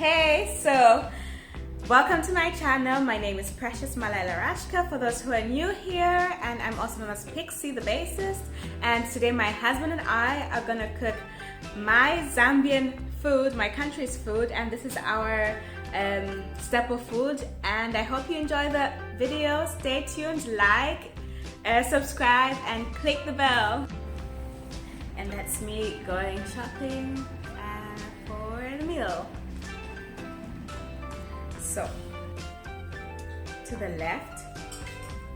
Hey, so welcome to my channel. My name is Precious Malaila Rashka for those who are new here, and I'm also known as Pixie the bassist. And today my husband and I are gonna cook my Zambian food, my country's food, and this is our staple food. And I hope you enjoy the video. Stay tuned, like, subscribe, and click the bell. And that's me going shopping for the meal. So, to the left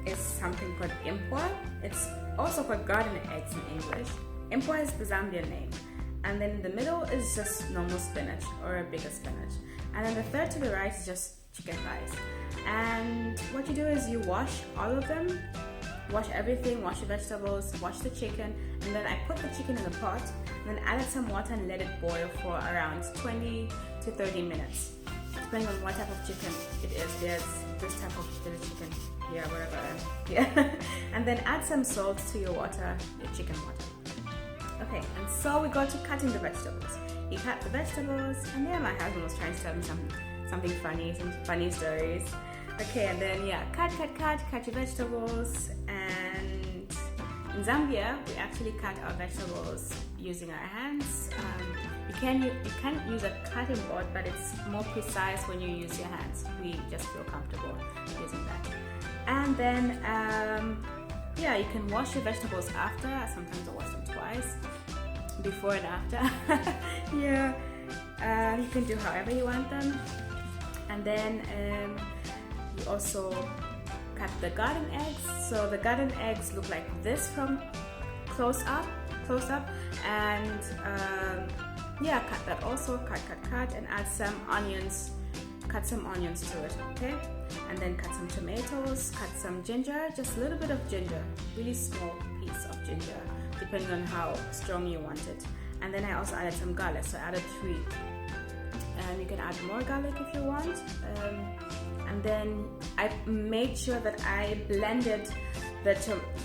is something called impwa. It's also called garden eggs in English. Impwa is the Zambian name. And then in the middle is just normal spinach or a bigger spinach. And then the third to the right is just chicken thighs. And what you do is you wash all of them, wash everything, wash the vegetables, wash the chicken, and then I put the chicken in a pot, and then added some water and let it boil for around 20 to 30 minutes. Depending on what type of chicken it is. There's this type of chicken, yeah, whatever, yeah. And then add some salt to your water, your chicken water. Okay, and so we go to cutting the vegetables. You cut the vegetables, and then my husband was trying to tell me something funny, some funny stories. Okay, and then yeah, cut your vegetables. And in Zambia, we actually cut our vegetables using our hands. You can use a cutting board, but it's more precise when you use your hands. We just feel comfortable using that. And then, yeah, you can wash your vegetables after. Sometimes I wash them twice, before and after. Yeah, you can do however you want them. And then you also cut the garden eggs. So the garden eggs look like this from close up, and yeah, cut that also, cut, and add some onions, cut some onions to it, okay? And then cut some tomatoes, cut some ginger, just a little bit of ginger, really small piece of ginger, depending on how strong you want it. And then I also added some garlic, so I added 3. And you can add more garlic if you want. And then I made sure that I blended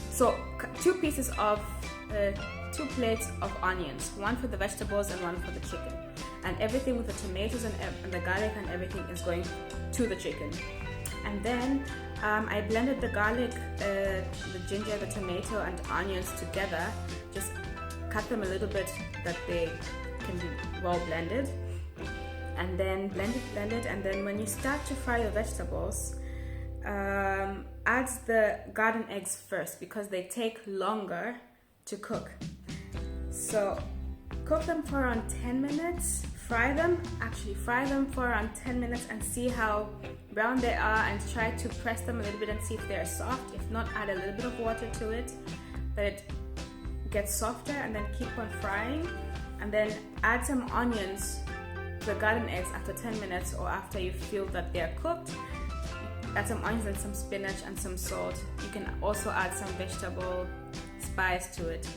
so 2 pieces of 2 plates of onions, 1 for the vegetables and 1 for the chicken, and everything with the tomatoes and the garlic and everything is going to the chicken. And then I blended the garlic, the ginger, the tomato and onions together, just cut them a little bit that they can be well blended, and then blend it, and then when you start to fry your vegetables, add the garden eggs first because they take longer to cook. So cook them for around 10 minutes, fry them for around 10 minutes and see how brown they are, and try to press them a little bit and see if they're soft. If not, add a little bit of water to it that it gets softer, and then keep on frying. And then add some onions to the garden eggs after 10 minutes, or after you feel that they're cooked. Add some onions and some spinach and some salt. You can also add some vegetable spice to it.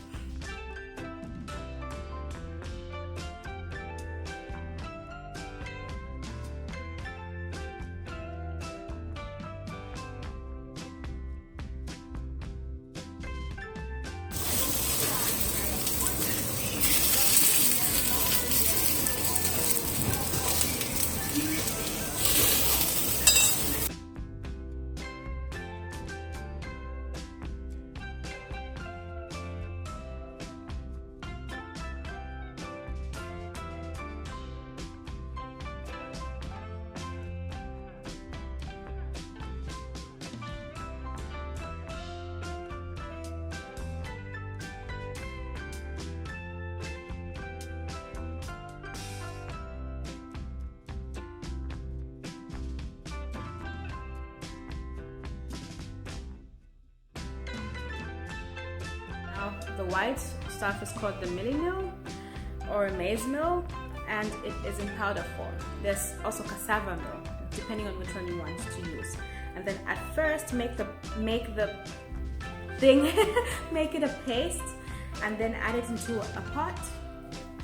The white stuff is called the milling meal or maize meal, and it is in powder form. There's also cassava meal, depending on which one you want to use. And then at first make the thing make it a paste, and then add it into a pot.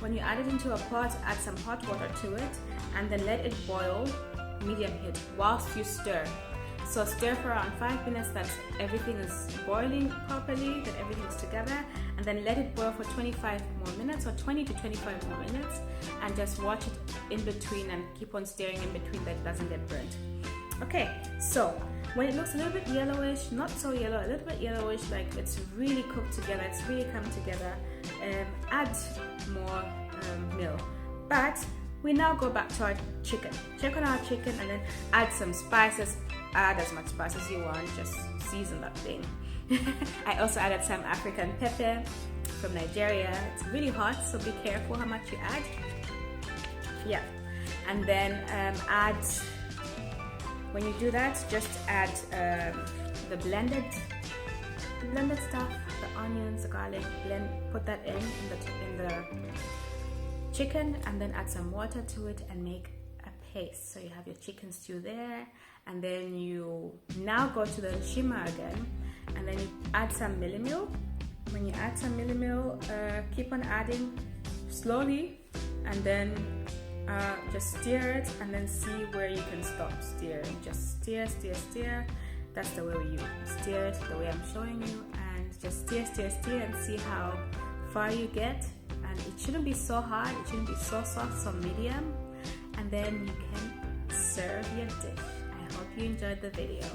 When you add it into a pot, add some hot water to it, and then let it boil, medium heat, whilst you stir. So stir for around 5 minutes that everything is boiling properly, that everything's together, and and then let it boil for 25 more minutes, or 20 to 25 more minutes, and just watch it in between and keep on stirring in between that it doesn't get burnt. Okay, so when it looks a little bit yellowish, not so yellow, a little bit yellowish, like it's really cooked together, it's really come together, add more milk. But we now go back to our chicken. Check on our chicken and then add some spices. Add as much spice as you want, just season that thing. I also added some African pepper from Nigeria. It's really hot, so be careful how much you add. Yeah, and then when you do that, just add the blended stuff, the onions, the garlic, put that in the chicken, and then add some water to it and make a paste. So you have your chicken stew there, and then you now go to the Nshima again, and then you add some millimil. When you add some millimil, keep on adding slowly, and then just stir it, and then see where you can stop stirring. Just stir. That's the way you stir it, the way I'm showing you, and just stir and see how far you get. And it shouldn't be so hard, it shouldn't be so soft, so medium, and then you can serve your dish. I hope you enjoyed the video.